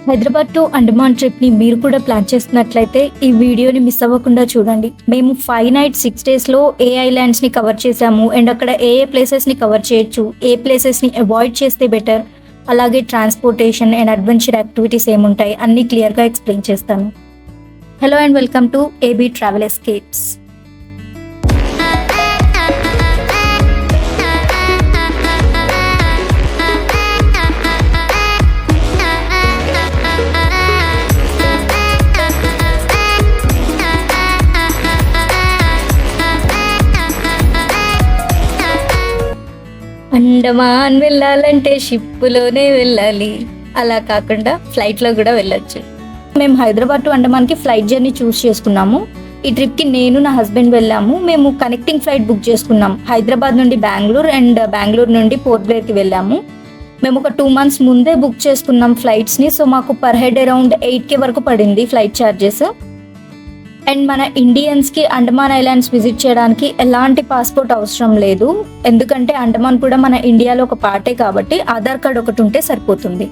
Hyderabad to Andaman ట్రిప్‌ని మీరు కూడా ప్లాన్ చేస్తున్నట్లయితే ఈ వీడియోని మిస్ అవ్వకుండా చూడండి. మేము 5 నైట్స్ 6 డేస్‌లో ఏ ఐలాండ్స్‌ని కవర్ చేశాము అండ్ అక్కడ ఏ ప్లేసెస్‌ని కవర్ చేయొచ్చు, ఏ ప్లేసెస్‌ని అవాయిడ్ చేస్తే బెటర్, అలాగే ట్రాన్స్‌పోర్టేషన్ అండ్ అడ్వెంచర్ యాక్టివిటీస్ ఏముంటాయి అన్నీ క్లియర్‌గా ఎక్స్‌ప్లెయిన్ చేస్తాను. Hello and welcome to AB travel escapes. Andaman వెళ్ళాలంటే షిప్పులోనే వెళ్ళాలి, అలా కాకుండా ఫ్లైట్లో కూడా వెళ్ళొచ్చు. మేము హైదరాబాద్ టు అండమాన్కి ఫ్లైట్ జర్నీ చూస్ చేసుకున్నాము. ఈ ట్రిప్కి నేను నా హస్బెండ్ వెళ్ళాము. మేము కనెక్టింగ్ ఫ్లైట్ బుక్ చేసుకున్నాం. హైదరాబాద్ నుండి బెంగళూరు అండ్ బెంగళూరు నుండి పోర్ట్ బ్లేర్కి వెళ్ళాము. మేము ఒక 2 months ముందే బుక్ చేసుకున్నాం ఫ్లైట్స్ని. సో మాకు పర్ హెడ్ అరౌండ్ 8K వరకు పడింది ఫ్లైట్ ఛార్జెస్. అండ్ మన ఇండియన్స్కి అండమాన్ ఐలాండ్స్ విజిట్ చేయడానికి ఎలాంటి పాస్పోర్ట్ అవసరం లేదు, ఎందుకంటే అండమాన్ కూడా మన ఇండియాలో ఒక పార్టే కాబట్టి ఆధార్ కార్డ్ ఒకటి ఉంటే సరిపోతుంది.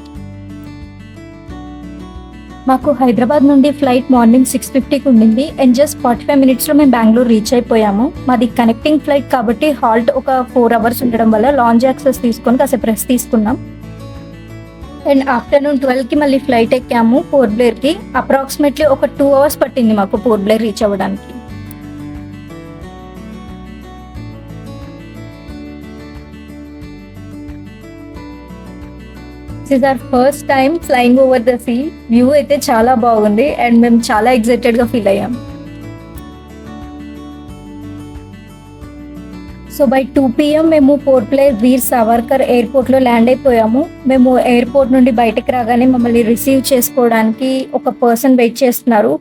మాకు హైదరాబాద్ నుండి ఫ్లైట్ మార్నింగ్ 6:50కి ఉండింది అండ్ జస్ట్ 45 minutesలో మేము బెంగళూరు రీచ్ అయిపోయాము. మాది కనెక్టింగ్ ఫ్లైట్ కాబట్టి హాల్ట్ ఒక 4 hours ఉండడం వల్ల లాంజ్ యాక్సెస్ తీసుకొని కాసేపు రెస్ట్ తీసుకున్నాం. అండ్ ఆఫ్టర్నూన్ 12కి మళ్ళీ ఫ్లైట్ ఎక్కాము పోర్ట్ బ్లేర్కి. అప్రాక్సిమేట్లీ ఒక 2 hours పట్టింది మాకు పోర్ట్ బ్లేర్ రీచ్ అవ్వడానికి. This is our first time flying over the sea. View అయితే చాలా బాగుంది అండ్ మేము చాలా ఎక్సైటెడ్గా ఫీల్ అయ్యాం. సో బై 2 PM మేము పోర్ట్ బ్లేర్ వీర్ సావర్కర్ ఎయిర్పోర్ట్లో ల్యాండ్ అయిపోయాము. మేము ఎయిర్పోర్ట్ నుండి బయటకు రాగానే మమ్మల్ని రిసీవ్ చేసుకోవడానికి ఒక పర్సన్ వెయిట్ చేస్తున్నారు.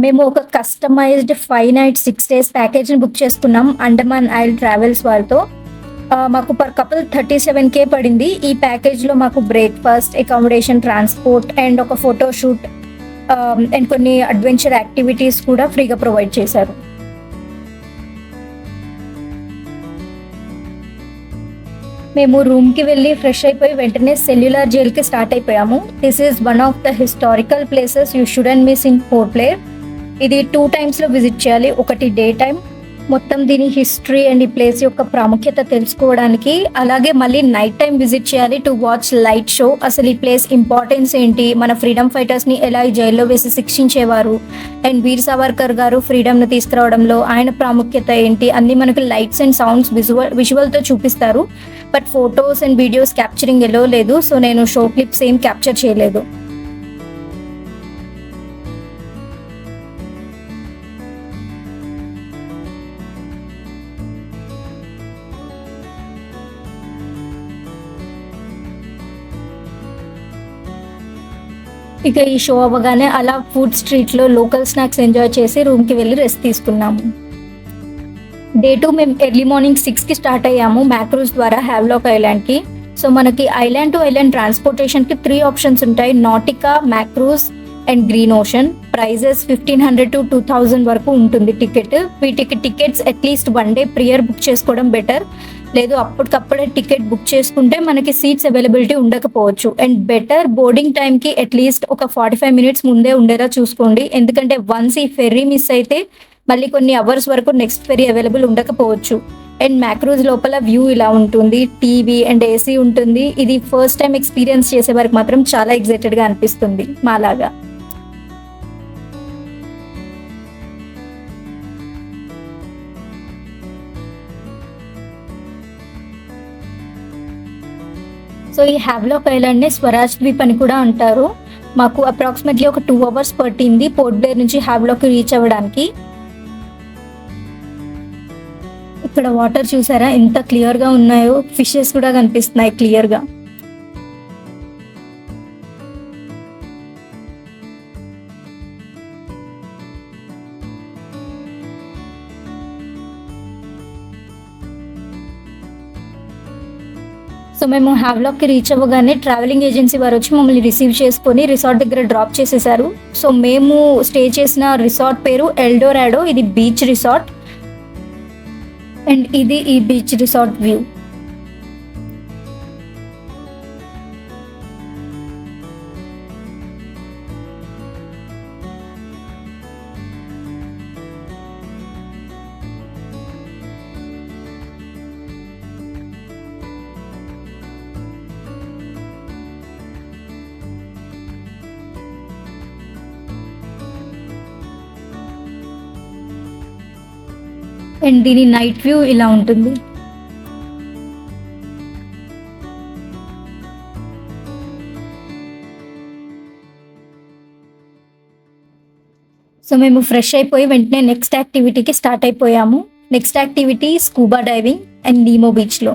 మేము ఒక కస్టమైజ్డ్ 5 nights 6 days ప్యాకేజ్ని బుక్ చేసుకున్నాం అండమాన్ ఐల్ ట్రావెల్స్ వాళ్ళతో. మాకు పర్ కపుల్ 37K పడింది. ఈ ప్యాకేజ్లో మాకు బ్రేక్ఫాస్ట్, అకామిడేషన్, ట్రాన్స్పోర్ట్ అండ్ ఒక ఫోటోషూట్ అండ్ కొన్ని అడ్వెంచర్ యాక్టివిటీస్ కూడా ఫ్రీగా ప్రొవైడ్ చేశారు. మేము రూమ్కి వెళ్ళి ఫ్రెష్ అయిపోయి వెంటనే సెల్యులార్ జైల్కి స్టార్ట్ అయిపోయాము. This is one of the historical places you shouldn't miss in port Blair. ఇది 2 times విజిట్ చేయాలి. ఒకటి డే టైం, మొత్తం దీని హిస్టరీ అండ్ ఈ ప్లేస్ యొక్క ప్రాముఖ్యత తెలుసుకోవడానికి, అలాగే మళ్ళీ నైట్ టైం విజిట్ చేయాలి టు వాచ్ లైట్ షో. అసలు ఈ ప్లేస్ ఇంపార్టెన్స్ ఏంటి, మన ఫ్రీడమ్ ఫైటర్స్ని ఎలా ఈ జైల్లో వేసి శిక్షించేవారు అండ్ వీర్ సావర్కర్ గారు ఫ్రీడమ్ను తీసుకురావడంలో ఆయన ప్రాముఖ్యత ఏంటి అన్నీ మనకు లైట్స్ అండ్ సౌండ్స్ విజువల్తో చూపిస్తారు. But photos and videos capturing ఎలో లేదు, సో నేను షో క్లిప్స్ ఏం క్యాప్చర్ చేయలేదు. ఇక ఈ షో అవ్వగానే అలా ఫుడ్ స్ట్రీట్లో లోకల్ స్నాక్స్ ఎంజాయ్ చేసి రూమ్కి వెళ్ళి రెస్ట్ తీసుకున్నాము. డే 2 మేము ఎర్లీ మార్నింగ్ 6కి స్టార్ట్ అయ్యాము మ్యాక్రూజ్ ద్వారా హ్యావ్లాక్ ఐలాండ్కి. సో మనకి ఐలాండ్ టు ఐలాండ్ ట్రాన్స్పోర్టేషన్కి 3 options ఉంటాయి: Nautika, Makruzz and Green Ocean. Prices 1500 to 2000 వరకు ఉంటుంది టికెట్. వీటికి tickets at least 1 day prior book చేసుకోవడం బెటర్, లేదు అప్పటికప్పుడే టికెట్ బుక్ చేసుకుంటే మనకి సీట్స్ అవైలబిలిటీ ఉండకపోవచ్చు. అండ్ బెటర్ బోర్డింగ్ టైంకి అట్లీస్ట్ ఒక 45 minutes ముందే ఉండేలా చూసుకోండి, ఎందుకంటే వన్స్ ఈ ఫెర్రీ మిస్ అయితే మళ్ళీ కొన్ని అవర్స్ వరకు నెక్స్ట్ ఫెర్రీ అవైలబుల్ ఉండకపోవచ్చు. అండ్ మ్యాక్రూజ్ లోపల వ్యూ ఇలా ఉంటుంది, టీవీ అండ్ AC ఉంటుంది. ఇది ఫస్ట్ టైం ఎక్స్పీరియన్స్ చేసే వరకు మాత్రం చాలా ఎక్సైటెడ్గా అనిపిస్తుంది మాలాగా. సో ఈ హ్యావ్లాక్ ఐలాండ్ని స్వరాజ్ ద్వీప్ అని కూడా అంటారు. మాకు అప్రాక్సిమేట్లీ ఒక 2 hours పట్టింది పోర్ట్ బ్లేర్ నుంచి హ్యావ్లాక్ రీచ్ అవ్వడానికి. ఇక్కడ వాటర్ చూసారా ఎంత క్లియర్గా ఉన్నాయో, ఫిషెస్ కూడా కనిపిస్తున్నాయి క్లియర్గా. సో మేము హ్యావ్లాక్కి రీచ్ అవ్వగానే ట్రావెలింగ్ ఏజెన్సీ వారు వచ్చి మమ్మల్ని రిసీవ్ చేసుకొని రిసార్ట్ దగ్గర డ్రాప్ చేసేసారు. సో మేము స్టే చేసిన రిసార్ట్ పేరు ఎల్డోరాడో. ఇది బీచ్ రిసార్ట్ అండ్ ఇది ఈ బీచ్ రిసార్ట్ వ్యూ. అండ్ దీని నైట్ వ్యూ ఇలా ఉంటుంది. సో మేము ఫ్రెష్ అయిపోయి వెంటనే నెక్స్ట్ యాక్టివిటీకి స్టార్ట్ అయిపోయాము. Next activity scuba diving and Nemo బీచ్లో.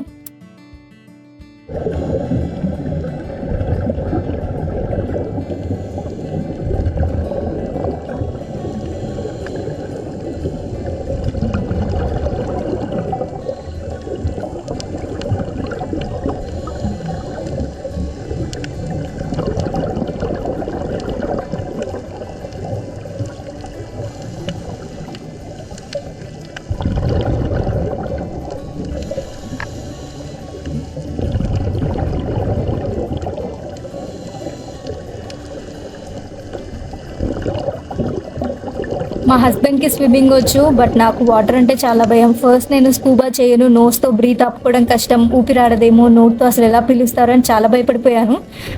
మా హస్బెండ్కి స్విమ్మింగ్ వచ్చు, బట్ నాకు వాటర్ అంటే చాలా భయం. ఫస్ట్ నేను స్కూబా చేయను, నోస్తో బ్రీత్ ఆపుకోవడం కష్టం, ఊపిరాడదేమో, నోట్తో అసలు ఎలా పిలుస్తారో అని చాలా భయపడిపోయాను.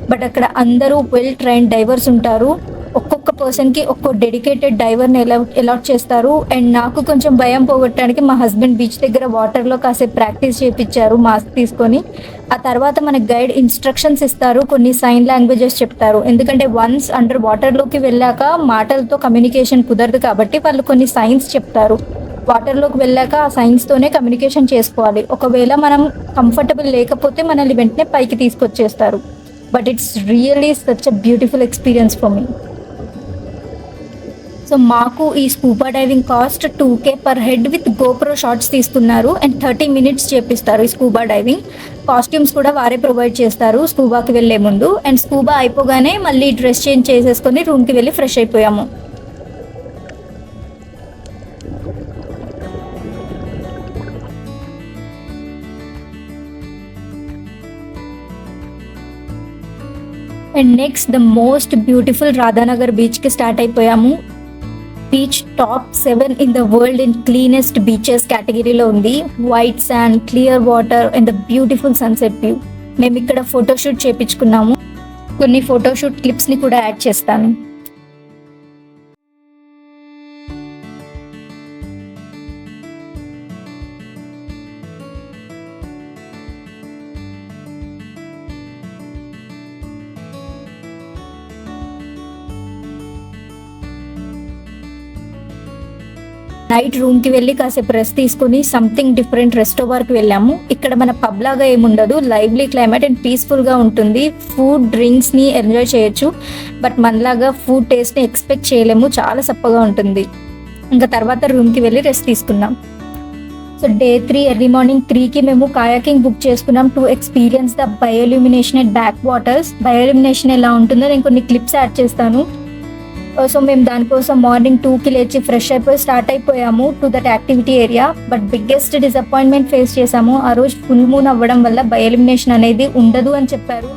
బట్ అక్కడ అందరూ వెల్ ట్రైన్డ్ డైవర్స్ ఉంటారు. ఒక్కొక్క పర్సన్కి ఒక్కో డెడికేటెడ్ డైవర్ని అలాట్ చేస్తారు. అండ్ నాకు కొంచెం భయం పోగొట్టడానికి మా హస్బెండ్ బీచ్ దగ్గర వాటర్లో కాసేపు ప్రాక్టీస్ చేయించారు మాస్క్ తీసుకొని. ఆ తర్వాత మనకు గైడ్ ఇన్స్ట్రక్షన్స్ ఇస్తారు, కొన్ని సైన్ లాంగ్వేజెస్ చెప్తారు. ఎందుకంటే వన్స్ అండర్ వాటర్లోకి వెళ్ళాక మాటలతో కమ్యూనికేషన్ కుదరదు కాబట్టి వాళ్ళు కొన్ని సైన్స్ చెప్తారు. వాటర్లోకి వెళ్ళాక ఆ సైన్స్తోనే కమ్యూనికేషన్ చేసుకోవాలి. ఒకవేళ మనం కంఫర్టబుల్ లేకపోతే మనల్ని వెంటనే పైకి తీసుకొచ్చేస్తారు. But it's really such a beautiful experience for me. So మాకు ఈ scuba diving cost 2K per head with GoPro shots తీసుకున్నారు. అండ్ 30 minutes చేపిస్తారు ఈ స్కూబా డైవింగ్. కాస్ట్యూమ్స్ కూడా వారే ప్రొవైడ్ చేస్తారు స్కూబాకి వెళ్ళే ముందు. అండ్ స్కూబా అయిపోగానే మళ్ళీ డ్రెస్ చేంజ్ చేసేసుకొని రూమ్కి వెళ్ళి ఫ్రెష్ అయిపోయాము. And next the most beautiful Radhanagar బీచ్కి స్టార్ట్ అయిపోయాము. Beach top 7 in the world in cleanest beaches కేటగిరీలో ఉంది. White sand, clear water and the beautiful sunset view. మేము ఇక్కడ ఫోటోషూట్ చేయించుకున్నాము. కొన్ని ఫోటోషూట్ క్లిప్స్ని కూడా యాడ్ చేస్తాను. నైట్ రూమ్కి వెళ్ళి కాసేపు రెస్ట్ తీసుకుని సంథింగ్ డిఫరెంట్ రెస్టోబార్కి వెళ్ళాము. ఇక్కడ మన పబ్ లాగా ఏముండదు, లైవ్లీ క్లైమేట్ అండ్ పీస్ఫుల్గా ఉంటుంది. ఫుడ్, డ్రింక్స్ని ఎంజాయ్ చేయొచ్చు, బట్ మనలాగా ఫుడ్ టేస్ట్ని ఎక్స్పెక్ట్ చేయలేము, చాలా సప్పగా ఉంటుంది. ఇంకా తర్వాత రూమ్కి వెళ్ళి రెస్ట్ తీసుకున్నాం. సో డే 3 ఎర్లీ మార్నింగ్ 3కి మేము కాయాకింగ్ బుక్ చేసుకున్నాం to experience the bioluminescence at back waters. Bioluminescence ఎలా ఉంటుందో నేను కొన్ని క్లిప్స్ యాడ్ చేస్తాను. సో మేము దానికోసం మార్నింగ్ 2కి లేచి ఫ్రెష్ అయిపోయి స్టార్ట్ అయిపోయాము to that activity area. But biggest disappointment face చేసాము. ఆ రోజు ఫుల్ మూన్ అవ్వడం వల్ల బయోల్యూమినేషన్ అనేది ఉండదు అని చెప్పారు.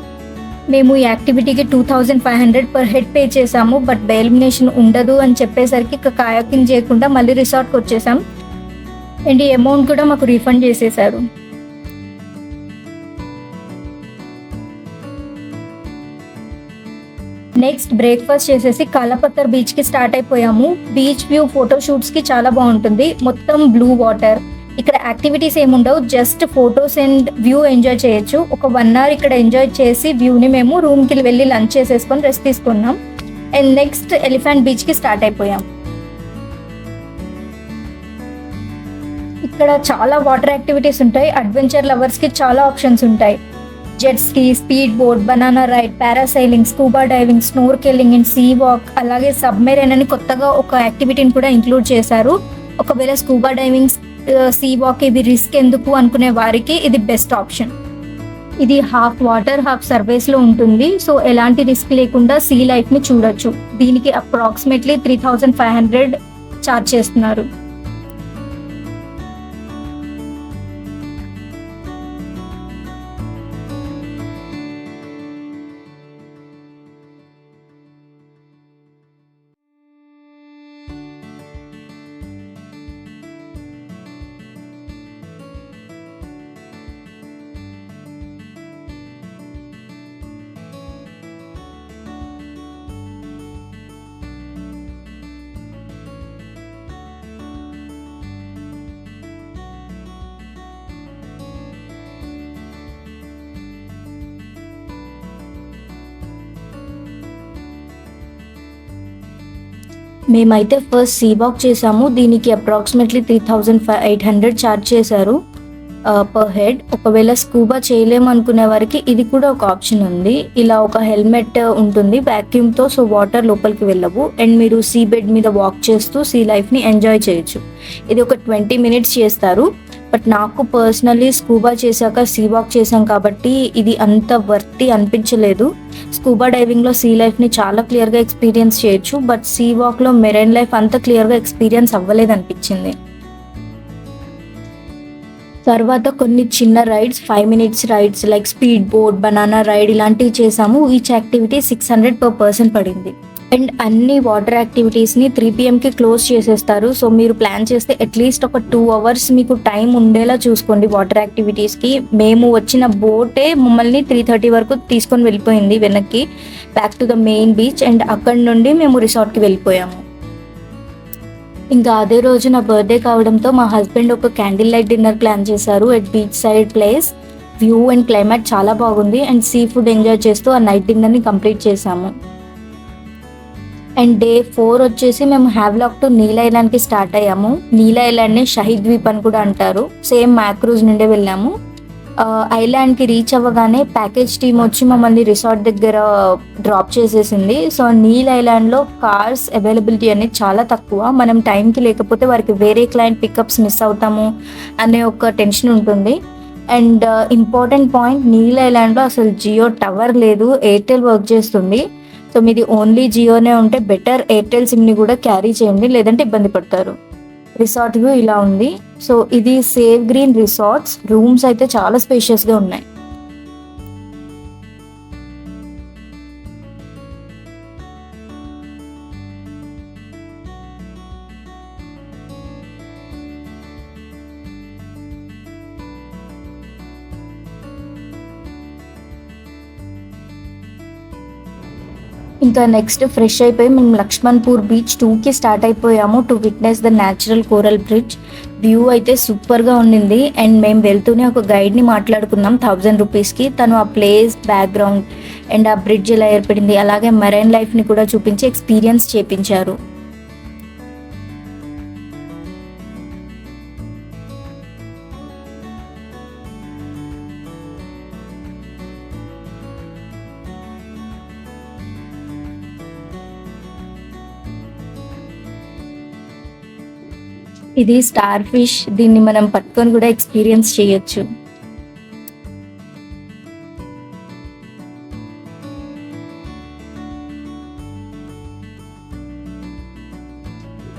మేము ఈ యాక్టివిటీకి 2500 పర్ హెడ్ పే చేసాము. బట్ బయోల్యూమినేషన్ ఉండదు అని చెప్పేసరికి ఇక కాయాకింగ్ చేయకుండా మళ్ళీ రిసార్ట్కి వచ్చేసాం. అండ్ ఈ అమౌంట్ కూడా మాకు రీఫండ్ చేసేసారు. నెక్స్ట్ బ్రేక్ఫాస్ట్ చేసేసి కాలాపత్తర్ బీచ్కి స్టార్ట్ అయిపోయాము. బీచ్ వ్యూ ఫోటోషూట్స్కి చాలా బాగుంటుంది. మొత్తం బ్లూ వాటర్. ఇక్కడ యాక్టివిటీస్ ఏముండవు, just photos and view enjoy చేయొచ్చు. ఒక 1 hour ఇక్కడ ఎంజాయ్ చేసి వ్యూని మేము రూమ్కి వెళ్ళి లంచ్ చేసేసుకొని రెస్ట్ తీసుకున్నాం. అండ్ నెక్స్ట్ ఎలిఫెంట్ బీచ్కి స్టార్ట్ అయిపోయాం. ఇక్కడ చాలా వాటర్ యాక్టివిటీస్ ఉంటాయి. అడ్వెంచర్ లవర్స్కి చాలా ఆప్షన్స్ ఉంటాయి. Jet ski, speed boat, banana ride, parasailing, scuba diving, snorkelling and sea walk, అలాగే సబ్మెరైన్ అని కొత్తగా ఒక యాక్టివిటీని కూడా ఇంక్లూడ్ చేశారు. ఒకవేళ స్కూబా డైవింగ్, సీ వాక్ ఇవి రిస్క్ ఎందుకు అనుకునే వారికి ఇది బెస్ట్ ఆప్షన్. ఇది హాఫ్ వాటర్ హాఫ్ సర్ఫేస్లో ఉంటుంది. సో ఎలాంటి రిస్క్ లేకుండా సీ లైఫ్ని చూడొచ్చు. దీనికి అప్రాక్సిమేట్లీ 3500 ఛార్జ్ చేస్తున్నారు. మేమైతే ఫస్ట్ సీ వాక్ చేసాము. దీనికి అప్రాక్సిమేట్లీ 3,800 ఛార్జ్ చేశారు పర్ హెడ్. ఒకవేళ స్కూబా చేయలేము అనుకునే వారికి ఇది కూడా ఒక ఆప్షన్ ఉంది. ఇలా ఒక హెల్మెట్ ఉంటుంది వ్యాక్యూమ్తో, సో వాటర్ లోపలికి వెళ్ళవు అండ్ మీరు సీ బెడ్ మీద వాక్ చేస్తూ సీ లైఫ్ని ఎంజాయ్ చేయొచ్చు. ఇది ఒక 20 minutes చేస్తారు. బట్ నాకు పర్సనలీ స్కూబా చేశాక సీ వాక్ చేశాం కాబట్టి ఇది అంత వర్తి అనిపించలేదు. స్కూబా డైవింగ్లో సీ లైఫ్ని చాలా క్లియర్గా ఎక్స్పీరియన్స్ చేయొచ్చు, బట్ సీ వాక్లో మెరైన్ లైఫ్ అంత క్లియర్గా ఎక్స్పీరియన్స్ అవ్వలేదు అనిపించింది. తర్వాత కొన్ని చిన్న rides, 5 minutes rides like speed boat, banana ride ఇలాంటివి చేసాము. ఈచ్ యాక్టివిటీ 600 per person పడింది. అండ్ అన్ని వాటర్ యాక్టివిటీస్ని 3 PM క్లోజ్ చేసేస్తారు. సో మీరు ప్లాన్ చేస్తే అట్లీస్ట్ ఒక 2 hours మీకు టైం ఉండేలా చూసుకోండి వాటర్ యాక్టివిటీస్కి. మేము వచ్చిన బోటే మమ్మల్ని 3:30 వరకు తీసుకొని వెళ్ళిపోయింది వెనక్కి, back to the main beach. And అక్కడ నుండి మేము రిసార్ట్కి వెళ్ళిపోయాము. ఇంకా అదే రోజు నా బర్త్డే కావడంతో మా హస్బెండ్ ఒక క్యాండిల్ లైట్ డిన్నర్ ప్లాన్ చేశారు at beach side place. View and climate చాలా బాగుంది అండ్ సీ ఫుడ్ ఎంజాయ్ చేస్తూ ఆ నైట్ డిన్నర్ని కంప్లీట్ చేసాము. అండ్ డే 4 వచ్చేసి మేము హ్యావ్లాక్ టు నీల్ ఐలాండ్కి స్టార్ట్ అయ్యాము. నీల్ ఐలాండ్ని షహీద్ ద్వీప్ అని కూడా అంటారు. సేమ్ మ్యాక్రూజ్ నుండే వెళ్ళాము. ఐలాండ్కి రీచ్ అవ్వగానే ప్యాకేజ్ టీమ్ వచ్చి మమ్మల్ని రిసార్ట్ దగ్గర డ్రాప్ చేసేసింది. సో నీల్ ఐలాండ్లో కార్స్ అవైలబిలిటీ అనేది చాలా తక్కువ. మనం టైంకి లేకపోతే వారికి వేరే క్లయింట్ పికప్స్ మిస్ అవుతాము అనే ఒక టెన్షన్ ఉంటుంది. అండ్ ఇంపార్టెంట్ పాయింట్, నీల్ ఐలాండ్లో అసలు జియో టవర్ లేదు, ఎయిర్టెల్ వర్క్ చేస్తుంది. సో మీది ఓన్లీ జియోనే ఉంటే బెటర్ ఎయిర్టెల్ సిమ్ని కూడా క్యారీ చేయండి, లేదంటే ఇబ్బంది పడతారు. రిసార్ట్ వ్యూ ఇలా ఉంది. సో ఇది సేవ్ గ్రీన్ రిసార్ట్స్. రూమ్స్ అయితే చాలా స్పేషియస్గా ఉన్నాయి. ఇంకా నెక్స్ట్ ఫ్రెష్ అయిపోయి మేము లక్ష్మణ్పూర్ బీచ్ 2కి స్టార్ట్ అయిపోయాము to witness the natural coral bridge. View అయితే సూపర్గా ఉండింది. అండ్ మేము వెళ్తూనే ఒక గైడ్ని మాట్లాడుకున్నాం 1000 రూపీస్కి. తను ఆ ప్లేస్, బ్యాక్గ్రౌండ్ అండ్ ఆ బ్రిడ్జ్ ఎలా ఏర్పడింది, అలాగే మెరైన్ లైఫ్ని కూడా చూపించి ఎక్స్పీరియన్స్ చేపించారు. ఇది స్టార్ ఫిష్, దీన్ని మనం పట్టుకొని కూడా ఎక్స్పీరియన్స్ చేయొచ్చు.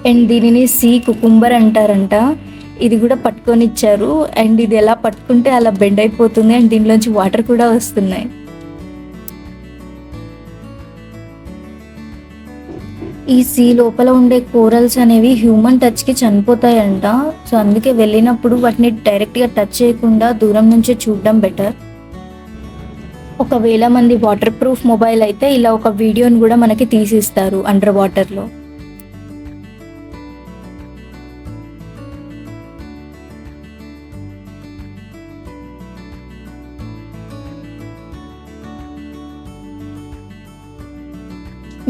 అండ్ దీనిని సీ కుకుంబర్ అంటారంట. ఇది కూడా పట్టుకొని ఇచ్చారు. అండ్ ఇది ఎలా పట్టుకుంటే అలా బెండ్ అయిపోతుంది అండ్ దీనిలోంచి వాటర్ కూడా వస్తున్నాయి. ఈ సీ లోపల ఉండే కోరల్స్ అనేవి హ్యూమన్ టచ్కి చనిపోతాయంట. సో అందుకే వెళ్ళినప్పుడు వాటిని డైరెక్ట్గా టచ్ చేయకుండా దూరం నుంచే చూడడం బెటర్. ఒకవేళ మంది వాటర్ ప్రూఫ్ మొబైల్ అయితే ఇలా ఒక వీడియోని కూడా మనకి తీసిస్తారు అండర్ వాటర్లో.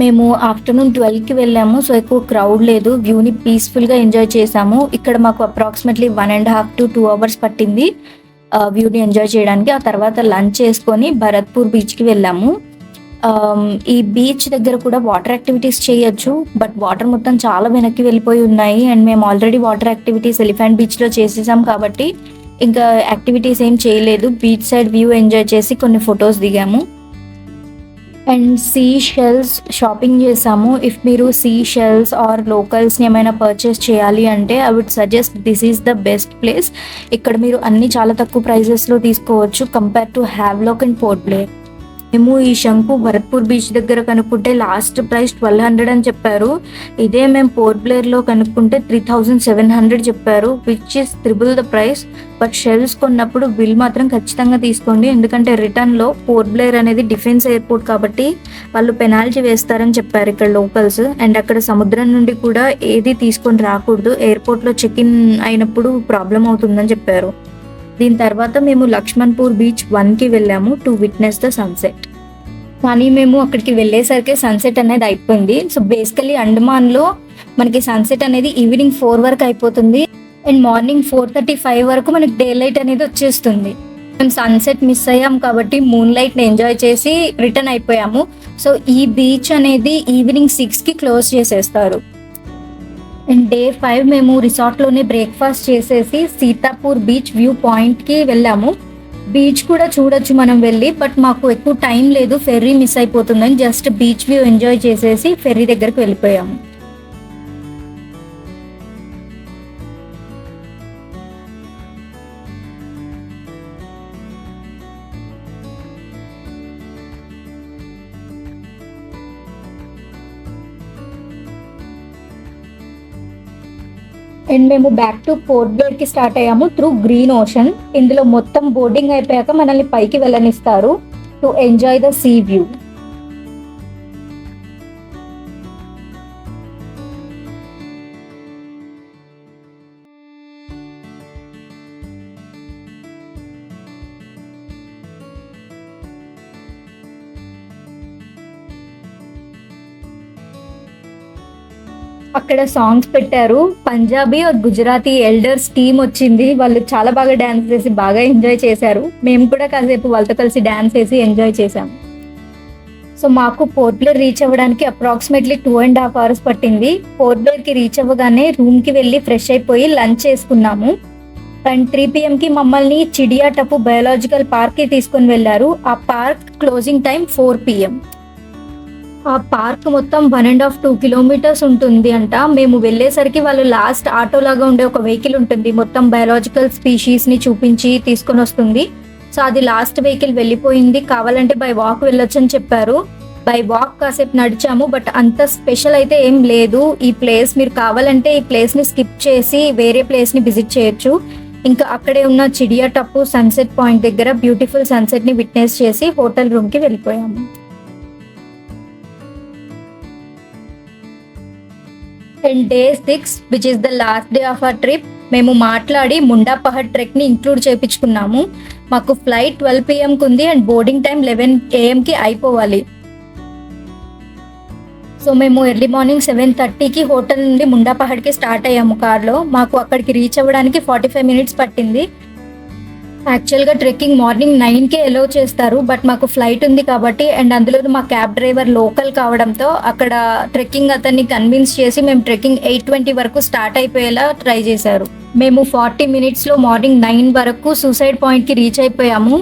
మేము ఆఫ్టర్నూన్ 12కి వెళ్ళాము. సో ఎక్కువ క్రౌడ్ లేదు, వ్యూని పీస్ఫుల్గా ఎంజాయ్ చేసాము. ఇక్కడ మాకు అప్రాక్సిమేట్లీ 1.5 to 2 hours పట్టింది వ్యూని ఎంజాయ్ చేయడానికి. ఆ తర్వాత లంచ్ చేసుకొని భరత్పూర్ బీచ్కి వెళ్ళాము. ఈ బీచ్ దగ్గర కూడా వాటర్ యాక్టివిటీస్ చేయొచ్చు, బట్ వాటర్ మొత్తం చాలా వెనక్కి వెళ్ళిపోయి ఉన్నాయి. అండ్ మేము ఆల్రెడీ వాటర్ యాక్టివిటీస్ ఎలిఫెంట్ బీచ్లో చేసేసాం కాబట్టి ఇంకా యాక్టివిటీస్ ఏం చేయలేదు. బీచ్ సైడ్ వ్యూ ఎంజాయ్ చేసి కొన్ని ఫొటోస్ దిగాము. అండ్ సీ షెల్స్ షాపింగ్ చేసాము. ఇఫ్ మీరు సీ షెల్స్ ఆర్ లోకల్స్ని ఏమైనా పర్చేస్ చేయాలి అంటే I would suggest this is the best place. ఇక్కడ మీరు అన్ని చాలా తక్కువ ప్రైజెస్లో తీసుకోవచ్చు compare to Havelock and Port Blair. మేము ఈ శంకు భరత్పూర్ బీచ్ దగ్గర కనుక్కుంటే లాస్ట్ ప్రైస్ 1200 అని చెప్పారు. ఇదే మేము పోర్ట్ బ్లేర్లో కనుక్కుంటే 3700 చెప్పారు, which is triple the price. But shells కొన్నప్పుడు బిల్ మాత్రం ఖచ్చితంగా తీసుకోండి, ఎందుకంటే రిటర్న్లో పోర్ట్ బ్లేర్ అనేది డిఫెన్స్ ఎయిర్పోర్ట్ కాబట్టి వాళ్ళు పెనాల్టీ వేస్తారని చెప్పారు ఇక్కడ లోకల్స్. అండ్ అక్కడ సముద్రం నుండి కూడా ఏది తీసుకొని రాకూడదు, ఎయిర్పోర్ట్లో చెక్ ఇన్ అయినప్పుడు ప్రాబ్లం అవుతుందని చెప్పారు. దీని తర్వాత మేము లక్ష్మణ్పూర్ బీచ్ 1కి వెళ్ళాము టు విట్నెస్ ద సన్సెట్. కానీ మేము అక్కడికి వెళ్ళేసరికి సన్సెట్ అనేది అయిపోయింది. సో బేసికలీ అండమాన్లో మనకి సన్సెట్ అనేది ఈవినింగ్ 4 వరకు అయిపోతుంది అండ్ మార్నింగ్ 4:35 వరకు మనకి డే లైట్ అనేది వచ్చేస్తుంది. మేము సన్సెట్ మిస్ అయ్యాం కాబట్టి మూన్ లైట్ని ఎంజాయ్ చేసి రిటర్న్ అయిపోయాము. సో ఈ బీచ్ అనేది ఈవినింగ్ 6కి క్లోజ్ చేసేస్తారు. అండ్ డే 5 మేము రిసార్ట్లోనే బ్రేక్ఫాస్ట్ చేసేసి సీతాపూర్ బీచ్ వ్యూ పాయింట్కి వెళ్ళాము. బీచ్ కూడా చూడొచ్చు మనం వెళ్ళి, బట్ మాకు ఎక్కువ టైం లేదు, ఫెర్రీ మిస్ అయిపోతుందని జస్ట్ బీచ్ వ్యూ ఎంజాయ్ చేసేసి ఫెర్రీ దగ్గరికి వెళ్ళిపోయాము. అండ్ మేము బ్యాక్ టు పోర్ట్ బ్లేర్కి స్టార్ట్ అయ్యాము త్రూ గ్రీన్ ఓషన్. ఇందులో మొత్తం బోర్డింగ్ అయిపోయాక మనల్ని పైకి వెళ్ళనిస్తారు to enjoy the sea view. అక్కడ సాంగ్స్ పెట్టారు. పంజాబీ और గుజరాతీ ఎల్డర్స్ టీమ్ వచ్చింది. వాళ్ళు చాలా బాగా డాన్స్ చేసి బాగా ఎంజాయ్ చేశారు. మేము కూడా కాసేపు వాళ్ళతో కలిసి డాన్స్ చేసి ఎంజాయ్ చేసాము. సో మాకు పోర్ట్ బ్లేర్ రీచ్ అవ్వడానికి అప్రాక్సిమేట్లీ 2.5 hours పట్టింది. పోర్ట్ బ్లేర్కి రీచ్ అవ్వగానే రూమ్కి వెళ్ళి ఫ్రెష్ అయిపోయి లంచ్ చేసుకున్నాము. అండ్ 3 PM మమ్మల్ని చిడియా టప్పు బయోలాజికల్ పార్క్కి తీసుకొని వెళ్ళారు. ఆ పార్క్ క్లోజింగ్ టైం 4 PM. ఆ పార్క్ మొత్తం 1.5 to 2 kilometers ఉంటుంది అంట. మేము వెళ్ళేసరికి వాళ్ళు లాస్ట్ ఆటో లాగా ఉండే ఒక వెహికల్ ఉంటుంది, మొత్తం బయోలాజికల్ స్పీషీస్ని చూపించి తీసుకొని వస్తుంది. సో అది లాస్ట్ వెహికల్ వెళ్ళిపోయింది, కావాలంటే బై వాక్ వెళ్ళొచ్చు అని చెప్పారు. బై వాక్ కాసేపు నడిచాము, బట్ అంత స్పెషల్ అయితే ఏం లేదు ఈ ప్లేస్. మీరు కావాలంటే ఈ ప్లేస్ని స్కిప్ చేసి వేరే ప్లేస్ని విజిట్ చేయొచ్చు. ఇంకా అక్కడే ఉన్న చిడియా టప్పు సన్సెట్ పాయింట్ దగ్గర బ్యూటిఫుల్ సన్సెట్ని విట్నెస్ చేసి హోటల్ రూమ్కి వెళ్ళిపోయాము. And day 6 which is the last day of our trip, మేము మాట్లాడి ముండా పహాడ్ ట్రెక్ని ఇంక్లూడ్ చేయించుకున్నాము. మాకు ఫ్లైట్ 12 PM ఉంది అండ్ బోర్డింగ్ టైం 11 AM అయిపోవాలి. సో మేము ఎర్లీ మార్నింగ్ 7:30కి హోటల్ నుండి ముండా పహాడ్కి స్టార్ట్ అయ్యాము కార్లో. మాకు అక్కడికి రీచ్ అవ్వడానికి 45 minutes పట్టింది. యాక్చువల్గా ట్రెక్కింగ్ మార్నింగ్ 9కే అలౌ చేస్తారు, బట్ మాకు ఫ్లైట్ ఉంది కాబట్టి అండ్ అందులో మా క్యాబ్ డ్రైవర్ లోకల్ కావడంతో అక్కడ ట్రెక్కింగ్ అతన్ని కన్విన్స్ చేసి మేము ట్రెక్కింగ్ 8:20 వరకు స్టార్ట్ అయిపోయేలా ట్రై చేశారు. మేము 40 minutesలో మార్నింగ్ 9 వరకు సూసైడ్ పాయింట్కి రీచ్ అయిపోయాము.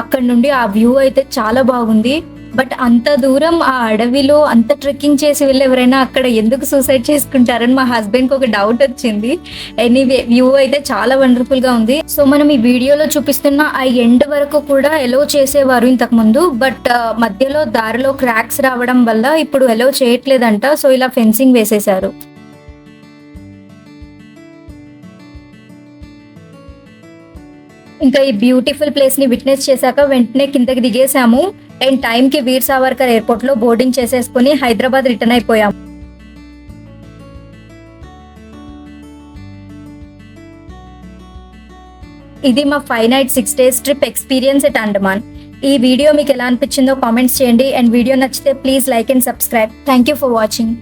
అక్కడ నుండి ఆ వ్యూ అయితే చాలా బాగుంది. బట్ అంత దూరం ఆ అడవిలో అంత ట్రెక్కింగ్ చేసి వెళ్ళి ఎవరైనా అక్కడ ఎందుకు సూసైడ్ చేసుకుంటారని మా హస్బెండ్కి ఒక డౌట్ వచ్చింది. ఎనీవే వ్యూ అయితే చాలా వండర్ఫుల్గా ఉంది. సో మనం ఈ వీడియోలో చూపిస్తున్న ఆ ఎండ్ వరకు కూడా ఎలో చేసేవారు ఇంతకుముందు, బట్ మధ్యలో దారిలో క్రాక్స్ రావడం వల్ల ఇప్పుడు ఎలో చేయట్లేదంట. సో ఇలా ఫెన్సింగ్ వేసేశారు. ఇంకా ఈ బ్యూటిఫుల్ ప్లేస్ని విట్నెస్ చేశాక వెంటనే కిందకి దిగేసాము అండ్ టైంకి వీర్ సావర్కర్ ఎయిర్పోర్ట్లో బోర్డింగ్ చేసేసుకుని హైదరాబాద్ రిటర్న్ అయిపోయాము. ఇది మా 5 night 6 days trip experience at Andaman. ఈ వీడియో మీకు ఎలా అనిపించిందో కామెంట్స్ చేయండి అండ్ వీడియో నచ్చితే please like and subscribe. Thank you for watching.